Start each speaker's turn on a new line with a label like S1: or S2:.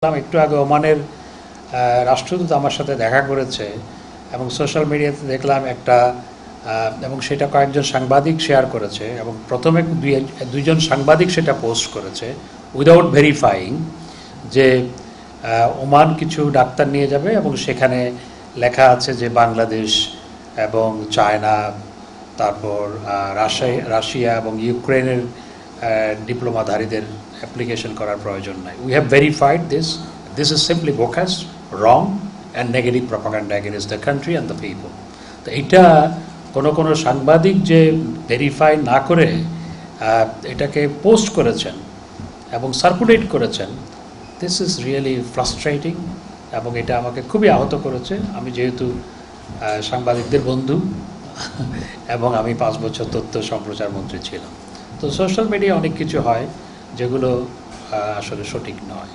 S1: একটু আগে ওমানের রাষ্ট্রদূত আমার সাথে দেখা করেছে এবং সোশ্যাল মিডিয়াতে দেখলাম একটা এবং সেটা কয়েকজন সাংবাদিক শেয়ার করেছে এবং প্রথমে দুইজন সাংবাদিক সেটা পোস্ট করেছে উইদাউট ভেরিফাইং যে ওমান কিছু ডাক্তার নিয়ে যাবে এবং সেখানে লেখা আছে যে বাংলাদেশ এবং চায়না তারপর রাশিয়া এবং ইউক্রেনের ডিপ্লোমাধারীদের অ্যাপ্লিকেশন করার প্রয়োজন নাই। We have verified this is simply bogus wrong and negative propaganda against the country and the people. তো এইটা কোনো সাংবাদিক যে ভেরিফাই না করে এটাকে পোস্ট করেছেন এবং সার্কুলেট করেছেন, দিস ইজ রিয়েলি ফ্রাস্ট্রেটিং এবং এটা আমাকে খুবই আহত করেছে। আমি যেহেতু সাংবাদিকদের বন্ধু এবং আমি 5 বছর তথ্য সম্প্রচার মন্ত্রী ছিলাম, তো সোশ্যাল মিডিয়া অনেক কিছু হয় যেগুলো আসলে সঠিক নয়।